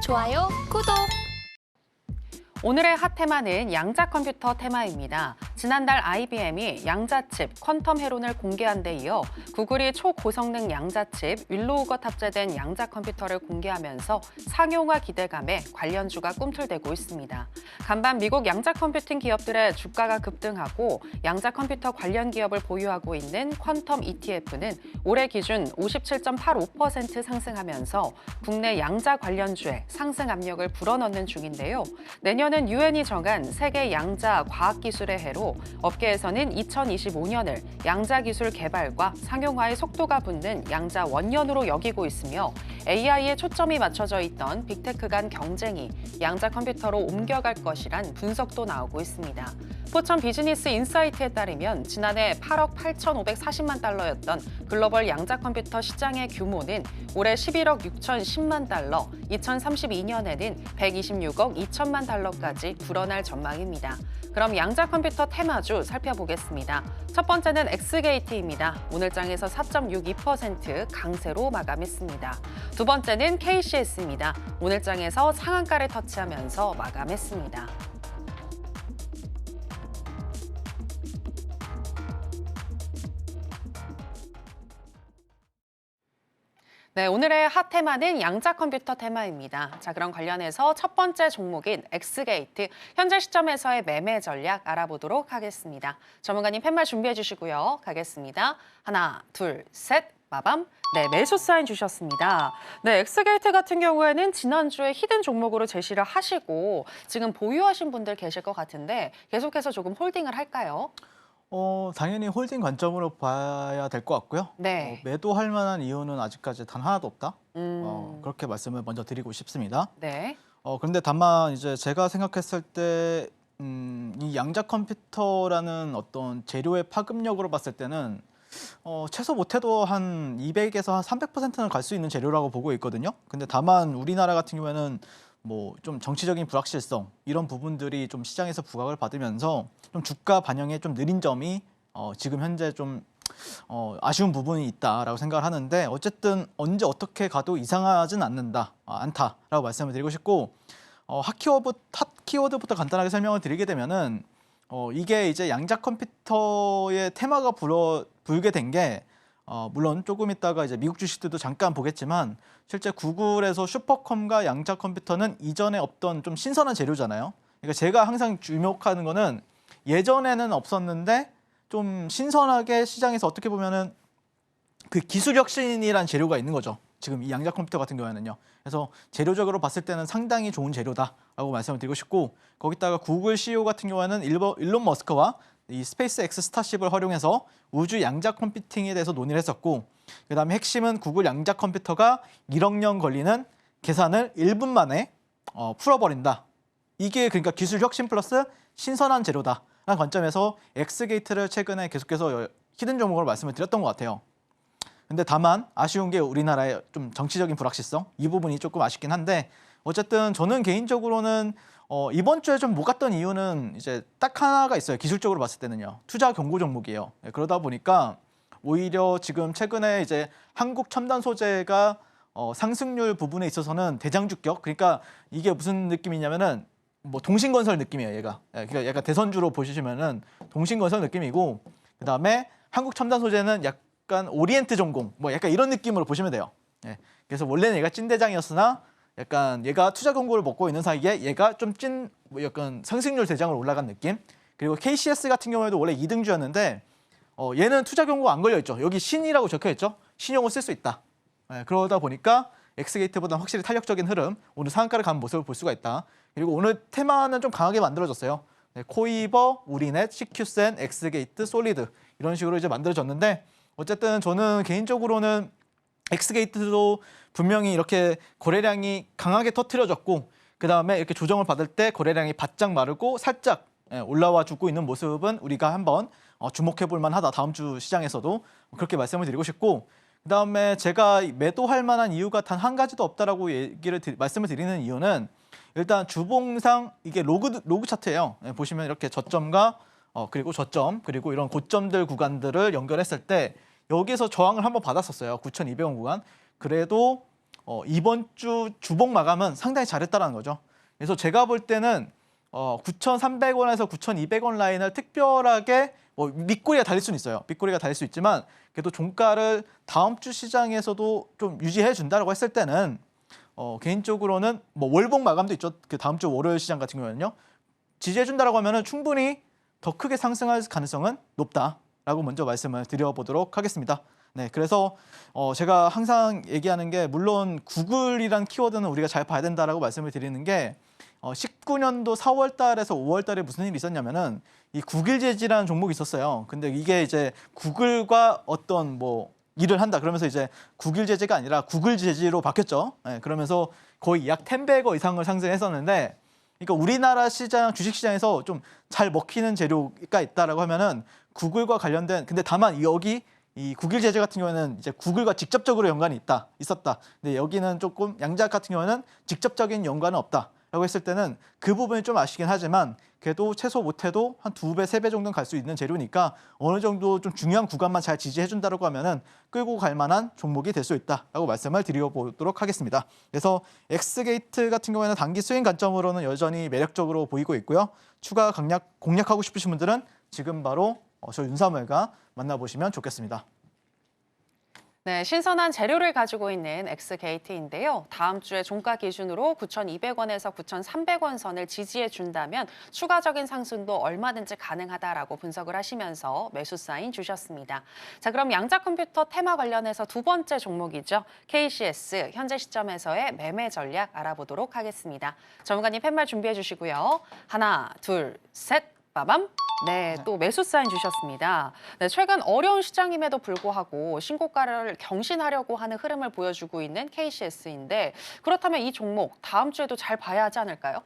좋아요, 구독! 오늘의 핫 테마는 양자 컴퓨터 테마입니다. 지난달 IBM이 양자칩 퀀텀 회론을 공개한 데 이어 구글이 초고성능 양자칩 윌로우가 탑재된 양자 컴퓨터를 공개하면서 상용화 기대감에 관련주가 꿈틀대고 있습니다. 간밤 미국 양자 컴퓨팅 기업들의 주가가 급등하고 양자 컴퓨터 관련 기업을 보유하고 있는 퀀텀 ETF는 올해 기준 57.85% 상승하면서 국내 양자 관련주의 상승 압력을 불어넣는 중인데요. 내년은 유엔이 정한 세계 양자 과학기술의 해로 업계에서는 2025년을 양자 기술 개발과 상용화의 속도가 붙는 양자 원년으로 여기고 있으며 AI에 초점이 맞춰져 있던 빅테크 간 경쟁이 양자 컴퓨터로 옮겨갈 것이란 분석도 나오고 있습니다. 포천 비즈니스 인사이트에 따르면 지난해 8억 8,540만 달러였던 글로벌 양자 컴퓨터 시장의 규모는 올해 11억 6,010만 달러, 2032년에는 126억 2천만 달러까지 불어날 전망입니다. 그럼 양자 컴퓨터 테마주 살펴보겠습니다. 첫 번째는 엑스게이트입니다. 오늘 장에서 4.62% 강세로 마감했습니다. 두 번째는 KCS입니다. 오늘 장에서 상한가를 터치하면서 마감했습니다. 네, 오늘의 핫 테마는 양자 컴퓨터 테마입니다. 자, 그럼 관련해서 첫 번째 종목인 엑스게이트, 현재 시점에서의 매매 전략 알아보도록 하겠습니다. 전문가님 팻말 준비해 주시고요. 가겠습니다. 하나, 둘, 셋, 마밤. 네, 매수 사인 주셨습니다. 네, 엑스게이트 같은 경우에는 지난주에 히든 종목으로 제시를 하시고 지금 보유하신 분들 계실 것 같은데 계속해서 조금 홀딩을 할까요? 당연히 홀딩 관점으로 봐야 될 것 같고요. 네. 매도할 만한 이유는 아직까지 단 하나도 없다. 그렇게 말씀을 먼저 드리고 싶습니다. 네. 그런데 다만 이제 제가 생각했을 때 이 양자 컴퓨터라는 어떤 재료의 파급력으로 봤을 때는 최소 못해도 한 200에서 한 300%는 갈 수 있는 재료라고 보고 있거든요. 근데 다만 우리나라 같은 경우에는 뭐 좀 정치적인 불확실성 이런 부분들이 좀 시장에서 부각을 받으면서 좀 주가 반영에 좀 느린 점이 지금 현재 좀 아쉬운 부분이 있다라고 생각을 하는데 어쨌든 언제 어떻게 가도 이상하진 않다라고 말씀을 드리고 싶고 핫 키워드부터 간단하게 설명을 드리게 되면은 이게 이제 양자 컴퓨터의 테마가 불게 된 게 물론 조금 있다가 이제 미국 주식들도 잠깐 보겠지만 실제 구글에서 슈퍼컴과 양자 컴퓨터는 이전에 없던 좀 신선한 재료잖아요. 그러니까 제가 항상 주목하는 거는 예전에는 없었는데 좀 신선하게 시장에서 어떻게 보면은 그 기술 혁신이란 재료가 있는 거죠. 지금 이 양자 컴퓨터 같은 경우에는요. 그래서 재료적으로 봤을 때는 상당히 좋은 재료다라고 말씀을 드리고 싶고 거기다가 구글 CEO 같은 경우에는 일론 머스크와 이 스페이스 X 스타쉽을 활용해서 우주 양자 컴퓨팅에 대해서 논의를 했었고 그다음에 핵심은 구글 양자 컴퓨터가 1억 년 걸리는 계산을 1분 만에 풀어버린다. 이게 그러니까 기술 혁신 플러스 신선한 재료다라는 관점에서 엑스게이트를 최근에 계속해서 히든 종목으로 말씀을 드렸던 것 같아요. 근데 다만 아쉬운 게 우리나라의 좀 정치적인 불확실성 이 부분이 조금 아쉽긴 한데 어쨌든 저는 개인적으로는 이번 주에 좀 못 갔던 이유는 이제 딱 하나가 있어요. 기술적으로 봤을 때는요. 투자 경고 종목이에요. 그러다 보니까 오히려 지금 최근에 이제 한국 첨단 소재가 상승률 부분에 있어서는 대장주격 그러니까 이게 무슨 느낌이냐면은 뭐 동신건설 느낌이에요. 얘가 그러니까 약간 대선주로 보시면은 동신건설 느낌이고 그다음에 한국 첨단 소재는 약간 오리엔트 전공 뭐 약간 이런 느낌으로 보시면 돼요. 그래서 원래는 얘가 찐대장이었으나 약간 얘가 투자 경고를 먹고 있는 사이에 얘가 좀 뭐 약간 상승률 대장으로 올라간 느낌. 그리고 KCS 같은 경우에도 원래 2등주였는데 얘는 투자 경고 안 걸려 있죠. 여기 신이라고 적혀 있죠. 신용을 쓸 수 있다. 그러다 보니까 엑스게이트보다 확실히 탄력적인 흐름, 오늘 상한가를 간 모습을 볼 수가 있다. 그리고 오늘 테마는 좀 강하게 만들어졌어요. 코이버, 우리넷, CQ센, 엑스게이트, 솔리드 이런 식으로 이제 만들어졌는데 어쨌든 저는 개인적으로는 엑스게이트도 분명히 이렇게 거래량이 강하게 터트려졌고 그 다음에 이렇게 조정을 받을 때 거래량이 바짝 마르고 살짝 올라와 주고 있는 모습은 우리가 한번 주목해 볼 만하다. 다음 주 시장에서도 그렇게 말씀을 드리고 싶고 그 다음에 제가 매도할 만한 이유가 단 한 가지도 없다라고 말씀을 드리는 이유는 일단 주봉상 이게 로그 차트예요. 보시면 이렇게 저점과 그리고 저점 그리고 이런 고점들 구간들을 연결했을 때 여기서 저항을 한번 받았었어요. 9,200원 구간. 그래도 이번 주 주봉 마감은 상당히 잘했다라는 거죠. 그래서 제가 볼 때는 9,300원에서 9,200원 라인을 특별하게 밑꼬리가 달릴 수는 있어요. 밑꼬리가 달릴 수 있지만 그래도 종가를 다음 주 시장에서도 좀 유지해 준다라고 했을 때는 개인적으로는 뭐 월봉 마감도 있죠. 그 다음 주 월요일 시장 같은 경우에는요. 지지해 준다라고 하면은 충분히 더 크게 상승할 가능성은 높다라고 먼저 말씀을 드려보도록 하겠습니다. 네, 그래서 제가 항상 얘기하는 게 물론 구글이란 키워드는 우리가 잘 봐야 된다라고 말씀을 드리는 게 19년도 4월 달에서 5월 달에 무슨 일이 있었냐면은 이 구글제지라는 종목이 있었어요. 근데 이게 이제 구글과 어떤 뭐 일을 한다 그러면서 이제 구글제지가 아니라 구글제지로 바뀌었죠. 네, 그러면서 거의 약 10배거 이상을 상승했었는데 그러니까 우리나라 시장 주식시장에서 좀 잘 먹히는 재료가 있다라고 하면은 구글과 관련된 근데 다만 여기 이 구글 제재 같은 경우에는 이제 구글과 직접적으로 연관이 있었다. 근데 여기는 조금 양자 같은 경우에는 직접적인 연관은 없다라고 했을 때는 그 부분이 좀 아쉽긴 하지만 그래도 최소 못해도 한 2배, 3배 정도는 갈 수 있는 재료니까 어느 정도 좀 중요한 구간만 잘 지지해 준다라고 하면은 끌고 갈 만한 종목이 될 수 있다라고 말씀을 드려보도록 하겠습니다. 그래서 엑스게이트 같은 경우에는 단기 스윙 관점으로는 여전히 매력적으로 보이고 있고요. 추가 공략하고 싶으신 분들은 지금 바로 저 윤사무엘과 만나보시면 좋겠습니다. 네, 신선한 재료를 가지고 있는 엑스게이트인데요. 다음 주에 종가 기준으로 9,200원에서 9,300원 선을 지지해 준다면 추가적인 상승도 얼마든지 가능하다라고 분석을 하시면서 매수 사인 주셨습니다. 자, 그럼 양자 컴퓨터 테마 관련해서 두 번째 종목이죠. KCS 현재 시점에서의 매매 전략 알아보도록 하겠습니다. 전문가님 팻말 준비해 주시고요. 하나, 둘, 셋. 빠밤. 네, 또 매수 사인 주셨습니다. 네, 최근 어려운 시장임에도 불구하고 신고가를 경신하려고 하는 흐름을 보여주고 있는 KCS인데 그렇다면 이 종목 다음 주에도 잘 봐야 하지 않을까요?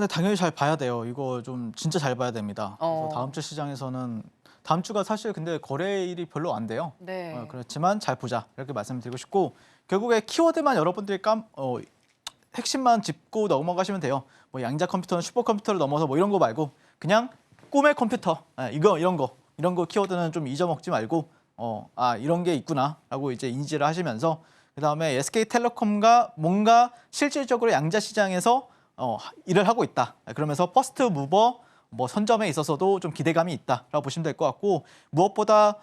네, 당연히 잘 봐야 돼요. 이거 좀 진짜 잘 봐야 됩니다. 그래서 다음 주 시장에서는 다음 주가 사실 근데 거래일이 별로 안 돼요. 네. 그렇지만 잘 보자 이렇게 말씀드리고 싶고 결국에 키워드만 여러분들이 핵심만 짚고 넘어가시면 돼요. 뭐 양자 컴퓨터는 슈퍼컴퓨터를 넘어서 뭐 이런 거 말고 그냥 꿈의 컴퓨터 이런 거 키워드는 좀 잊어먹지 말고 이런 게 있구나라고 이제 인지를 하시면서 그다음에 SK텔레콤과 뭔가 실질적으로 양자 시장에서 일을 하고 있다. 그러면서 퍼스트 무버 뭐 선점에 있어서도 좀 기대감이 있다라고 보시면 될 것 같고 무엇보다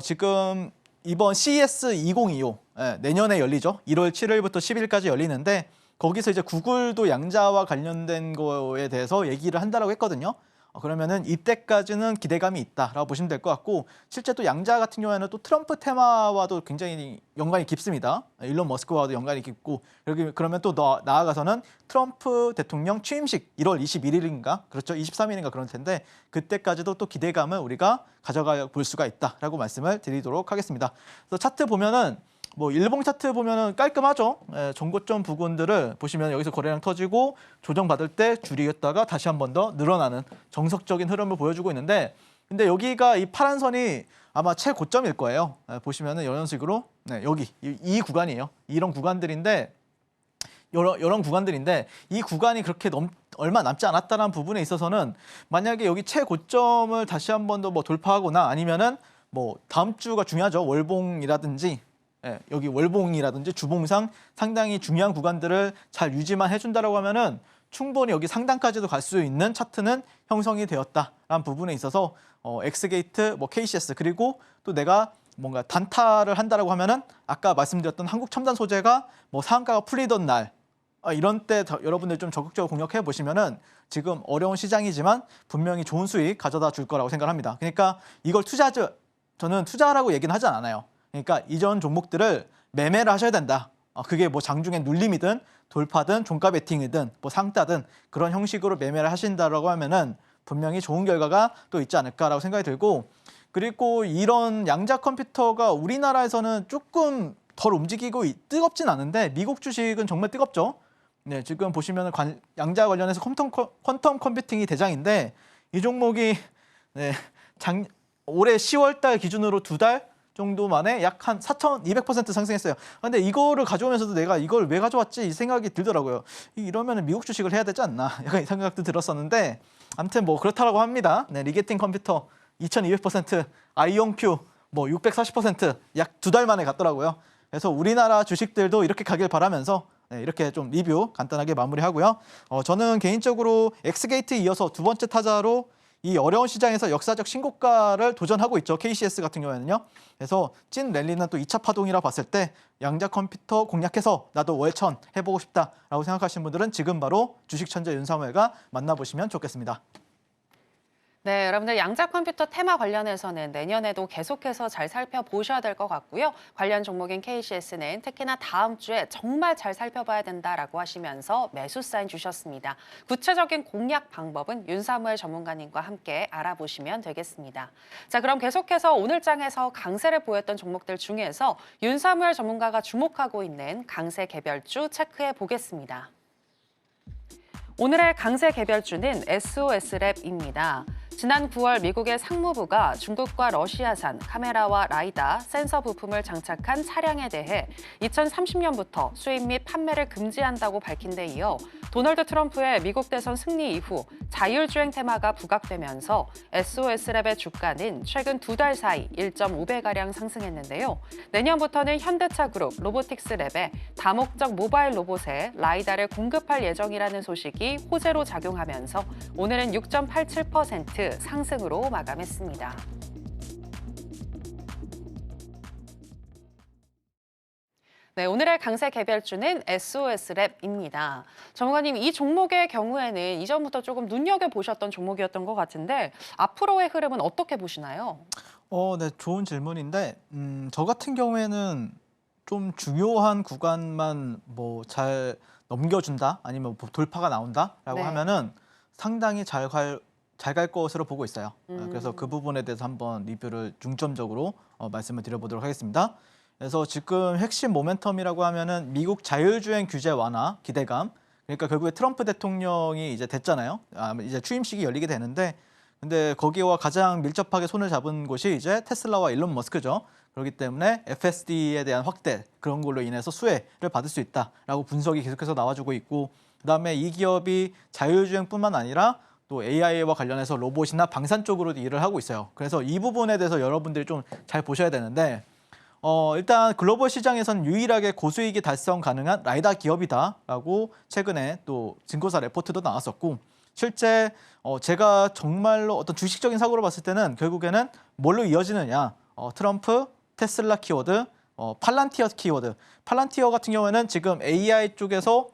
지금 이번 CES 2025 내년에 열리죠. 1월 7일부터 10일까지 열리는데 거기서 이제 구글도 양자와 관련된 거에 대해서 얘기를 한다라고 했거든요. 그러면은 이때까지는 기대감이 있다라고 보시면 될 것 같고 실제 또 양자 같은 경우에는 또 트럼프 테마와도 굉장히 연관이 깊습니다. 일론 머스크와도 연관이 깊고 그러면 또 나아가서는 트럼프 대통령 취임식 1월 21일인가 그렇죠 23일인가 그런 텐데 그때까지도 또 기대감을 우리가 가져가 볼 수가 있다라고 말씀을 드리도록 하겠습니다. 그래서 차트 보면은 뭐 일봉 차트 보면은 깔끔하죠. 전고점 부근들을 보시면 여기서 거래량 터지고 조정받을 때 줄이었다가 다시 한 번 더 늘어나는 정석적인 흐름을 보여주고 있는데 근데 여기가 이 파란 선이 아마 최고점일 거예요. 보시면은 이런 식으로 여기 이 구간이에요. 이런 구간들인데 이 구간이 그렇게 얼마 남지 않았다는 부분에 있어서는 만약에 여기 최고점을 다시 한 번 더 뭐 돌파하거나 아니면은 뭐 다음 주가 중요하죠. 월봉이라든지 여기 월봉이라든지 주봉상 상당히 중요한 구간들을 잘 유지만 해준다라고 하면은 충분히 여기 상단까지도 갈 수 있는 차트는 형성이 되었다라는 부분에 있어서 엑스게이트, 뭐 KCS 그리고 또 내가 뭔가 단타를 한다라고 하면은 아까 말씀드렸던 한국첨단 소재가 뭐 상한가가 풀리던 날 이런 때 여러분들 좀 적극적으로 공략해 보시면은 지금 어려운 시장이지만 분명히 좋은 수익 가져다 줄 거라고 생각합니다. 그러니까 이걸 저는 투자라고 얘기는 하지 않아요. 그러니까 이전 종목들을 매매를 하셔야 된다. 그게 뭐 장중에 눌림이든 돌파든 종가 베팅이든 뭐 상따든 그런 형식으로 매매를 하신다라고 하면은 분명히 좋은 결과가 또 있지 않을까라고 생각이 들고 그리고 이런 양자 컴퓨터가 우리나라에서는 조금 덜 움직이고 뜨겁진 않은데 미국 주식은 정말 뜨겁죠. 네, 지금 보시면 양자 관련해서 퀀텀 컴퓨팅이 대장인데 이 종목이 올해 10월 달 기준으로 2달 정도 만에 약 한 4,200% 상승했어요. 근데 이거를 가져오면서도 내가 이걸 왜 가져왔지 이 생각이 들더라고요. 이러면 미국 주식을 해야 되지 않나 약간 이 생각도 들었었는데 아무튼 뭐 그렇다라고 합니다. 리게팅 컴퓨터 2,200%, 아이온큐 뭐 640%, 약 2달 만에 갔더라고요. 그래서 우리나라 주식들도 이렇게 가길 바라면서 이렇게 좀 리뷰 간단하게 마무리하고요. 저는 개인적으로 엑스게이트 이어서 두 번째 타자로 이 어려운 시장에서 역사적 신고가를 도전하고 있죠. KCS 같은 경우에는요. 그래서 찐 랠리는 또 2차 파동이라 봤을 때 양자 컴퓨터 공략해서 나도 월천 해보고 싶다라고 생각하시는 분들은 지금 바로 주식천재 윤사무엘과 만나보시면 좋겠습니다. 네, 여러분들 양자 컴퓨터 테마 관련해서는 내년에도 계속해서 잘 살펴보셔야 될 것 같고요. 관련 종목인 KCS는 특히나 다음 주에 정말 잘 살펴봐야 된다라고 하시면서 매수 사인 주셨습니다. 구체적인 공략 방법은 윤사무엘 전문가님과 함께 알아보시면 되겠습니다. 자, 그럼 계속해서 오늘 장에서 강세를 보였던 종목들 중에서 윤사무엘 전문가가 주목하고 있는 강세 개별주 체크해 보겠습니다. 오늘의 강세 개별주는 SOS랩입니다. 지난 9월 미국의 상무부가 중국과 러시아산 카메라와 라이다, 센서 부품을 장착한 차량에 대해 2030년부터 수입 및 판매를 금지한다고 밝힌 데 이어 도널드 트럼프의 미국 대선 승리 이후 자율주행 테마가 부각되면서 SOS랩의 주가는 최근 2달 사이 1.5배가량 상승했는데요. 내년부터는 현대차 그룹 로보틱스랩에 다목적 모바일 로봇에 라이다를 공급할 예정이라는 소식이 호재로 작용하면서 오늘은 6.87% 상승으로 마감했습니다. 네, 오늘의 강세 개별주는 SOS랩입니다. 전문가님, 이 종목의 경우에는 이전부터 조금 눈여겨보셨던 종목이었던 것 같은데 앞으로의 흐름은 어떻게 보시나요? 네, 좋은 질문인데 저 같은 경우에는 좀 중요한 구간만 뭐 잘 넘겨준다 아니면 뭐 돌파가 나온다라고 네. 하면은 상당히 잘 갈 것으로 보고 있어요. 그래서 그 부분에 대해서 한번 리뷰를 중점적으로 말씀을 드려보도록 하겠습니다. 그래서 지금 핵심 모멘텀이라고 하면은 미국 자율주행 규제 완화 기대감. 그러니까 결국에 트럼프 대통령이 이제 됐잖아요. 이제 취임식이 열리게 되는데, 근데 거기와 가장 밀접하게 손을 잡은 곳이 이제 테슬라와 일론 머스크죠. 그렇기 때문에 FSD에 대한 확대, 그런 걸로 인해서 수혜를 받을 수 있다라고 분석이 계속해서 나와주고 있고, 그다음에 이 기업이 자율주행뿐만 아니라 또 AI와 관련해서 로봇이나 방산 쪽으로도 일을 하고 있어요. 그래서 이 부분에 대해서 여러분들이 좀 잘 보셔야 되는데, 일단 글로벌 시장에선 유일하게 고수익이 달성 가능한 라이다 기업이다라고 최근에 또 증거사 레포트도 나왔었고, 실제 제가 정말로 어떤 주식적인 사고로 봤을 때는 결국에는 뭘로 이어지느냐, 트럼프, 테슬라 키워드, 팔란티어 키워드. 팔란티어 같은 경우에는 지금 AI 쪽에서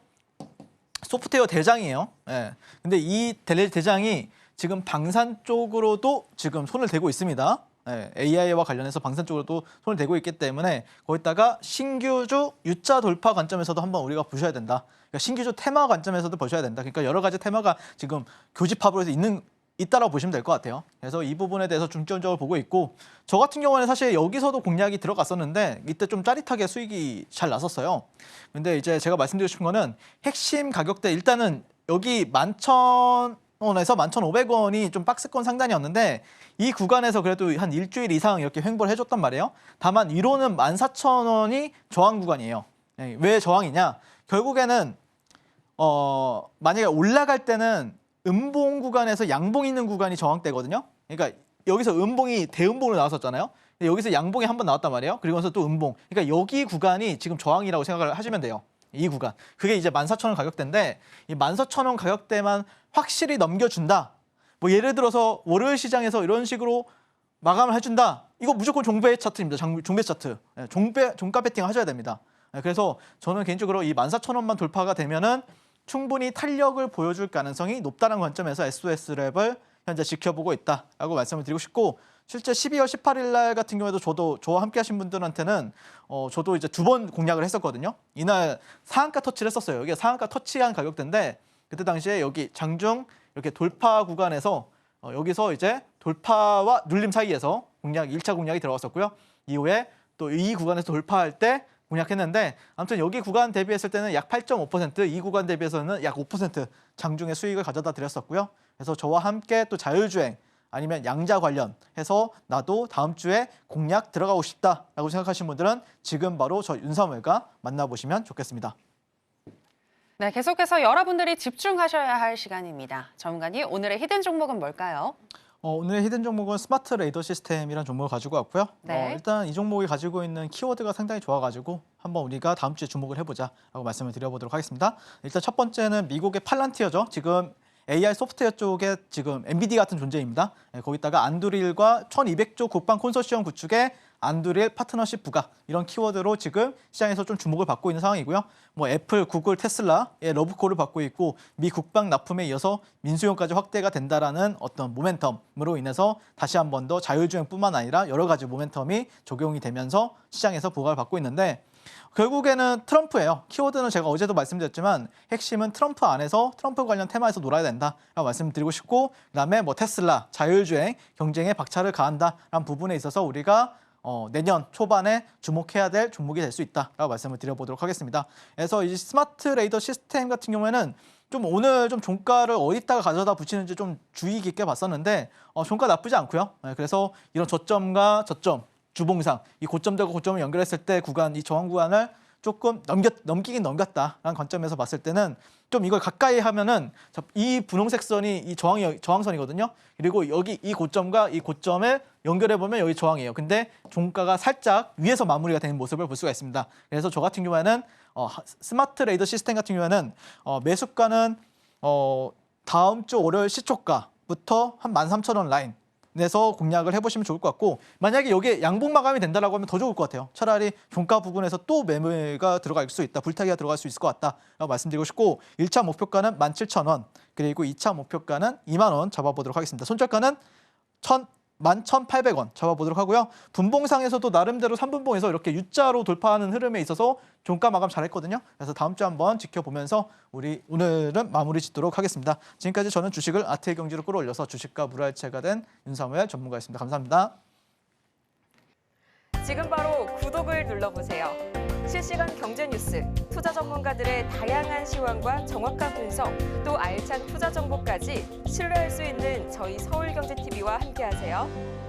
소프트웨어 대장이에요. 예. 근데 이 대장이 지금 방산 쪽으로도 지금 손을 대고 있습니다. 예. AI와 관련해서 방산 쪽으로도 손을 대고 있기 때문에 거기다가 신규주 U자 돌파 관점에서도 한번 우리가 보셔야 된다. 그러니까 신규주 테마 관점에서도 보셔야 된다. 그러니까 여러 가지 테마가 지금 교집합으로 해서 있다라고 보시면 될 것 같아요. 그래서 이 부분에 대해서 중점적으로 보고 있고, 저 같은 경우는 사실 여기서도 공략이 들어갔었는데 이때 좀 짜릿하게 수익이 잘 났었어요. 근데 이제 제가 말씀드리고 싶은 거는 핵심 가격대, 일단은 여기 11,000원에서 11,500원이 좀 박스권 상단이었는데 이 구간에서 그래도 한 일주일 이상 이렇게 횡보를 해줬단 말이에요. 다만 위로는 14,000원이 저항 구간이에요. 왜 저항이냐? 결국에는 만약에 올라갈 때는 음봉 구간에서 양봉 있는 구간이 저항대거든요. 그러니까 여기서 음봉이 대음봉으로 나왔었잖아요. 여기서 양봉이 한번 나왔단 말이에요. 그리고서 또 음봉. 그러니까 여기 구간이 지금 저항이라고 생각을 하시면 돼요. 이 구간. 그게 이제 14,000원 가격대인데 이 14,000원 가격대만 확실히 넘겨준다. 뭐 예를 들어서 월요일 시장에서 이런 식으로 마감을 해준다. 이거 무조건 종배 차트입니다. 종배 차트. 종가 배팅 하셔야 됩니다. 그래서 저는 개인적으로 이 14,000원만 돌파가 되면은 충분히 탄력을 보여줄 가능성이 높다는 관점에서 SOS랩을 현재 지켜보고 있다라고 말씀을 드리고 싶고, 실제 12월 18일 날 같은 경우에도 저와 함께 하신 분들한테는 저도 이제 2번 공략을 했었거든요. 이날 상한가 터치를 했었어요. 이게 상한가 터치한 가격대인데 그때 당시에 여기 장중 이렇게 돌파 구간에서 여기서 이제 돌파와 눌림 사이에서 1차 공략이 들어갔었고요. 이후에 또 이 구간에서 돌파할 때 공략했는데, 아무튼 여기 구간 대비했을 때는 약 8.5%, 이 구간 대비해서는 약 5% 장중의 수익을 가져다 드렸었고요. 그래서 저와 함께 또 자율주행 아니면 양자 관련해서 나도 다음 주에 공략 들어가고 싶다라고 생각하시는 분들은 지금 바로 저 윤사무엘과 만나보시면 좋겠습니다. 네, 계속해서 여러분들이 집중하셔야 할 시간입니다. 전문가님, 오늘의 히든 종목은 뭘까요? 오늘의 히든 종목은 스마트 레이더 시스템이라는 종목을 가지고 왔고요. 네. 일단 이 종목이 가지고 있는 키워드가 상당히 좋아가지고 한번 우리가 다음 주에 주목을 해보자라고 말씀을 드려보도록 하겠습니다. 일단 첫 번째는 미국의 팔란티어죠. 지금 AI 소프트웨어 쪽에 지금 엔비디 같은 존재입니다. 거기다가 안두릴과 1200조 국방 콘소시엄 구축에 안두릴 파트너십 부각 이런 키워드로 지금 시장에서 좀 주목을 받고 있는 상황이고요. 뭐 애플, 구글, 테슬라의 러브콜을 받고 있고 미 국방 납품에 이어서 민수용까지 확대가 된다라는 어떤 모멘텀으로 인해서 다시 한 번 더 자율주행뿐만 아니라 여러 가지 모멘텀이 적용이 되면서 시장에서 부각을 받고 있는데 결국에는 트럼프예요. 키워드는 제가 어제도 말씀드렸지만 핵심은 트럼프 안에서 트럼프 관련 테마에서 놀아야 된다라고 말씀드리고 싶고 그다음에 뭐 테슬라, 자율주행, 경쟁에 박차를 가한다라는 부분에 있어서 우리가 내년 초반에 주목해야 될 종목이 될 수 있다라고 말씀을 드려보도록 하겠습니다. 그래서 이 스마트 레이더 시스템 같은 경우에는 좀 오늘 좀 종가를 어디다가 가져다 붙이는지 좀 주의 깊게 봤었는데 종가 나쁘지 않고요. 그래서 이런 저점과 저점, 주봉상 이 고점들과 고점을 연결했을 때 구간 이 저항 구간을 조금 넘기긴 넘겼다라는 관점에서 봤을 때는 좀 이걸 가까이 하면은 이 분홍색 선이 이 저항선이거든요. 그리고 여기 이 고점과 이 고점을 연결해 보면 여기 저항이에요. 근데 종가가 살짝 위에서 마무리가 되는 모습을 볼 수가 있습니다. 그래서 저 같은 경우에는 스마트 레이더 시스템 같은 경우에는 매수가는 다음 주 월요일 시초가부터 한 13,000원 라인 내서 공략을 해보시면 좋을 것 같고 만약에 여기에 양봉 마감이 된다라고 하면 더 좋을 것 같아요. 차라리 종가 부분에서 또 매매가 들어갈 수 있다. 불타기가 들어갈 수 있을 것 같다라고 말씀드리고 싶고 1차 목표가는 17,000원 그리고 2차 목표가는 2만 원 잡아보도록 하겠습니다. 손절가는 11,800원 잡아보도록 하고요. 분봉상에서도 나름대로 3분봉에서 이렇게 U자로 돌파하는 흐름에 있어서 종가 마감 잘했거든요. 그래서 다음 주 한번 지켜보면서 우리 오늘은 마무리 짓도록 하겠습니다. 지금까지 저는 주식을 아트의 경지로 끌어올려서 주식과 물화일체가 된 윤사무엘 전문가였습니다. 감사합니다. 지금 바로 구독을 눌러보세요. 실시간 경제 뉴스, 투자 전문가들의 다양한 시황과 정확한 분석, 또 알찬 투자 정보까지 신뢰할 수 있는 저희 서울경제TV와 함께하세요.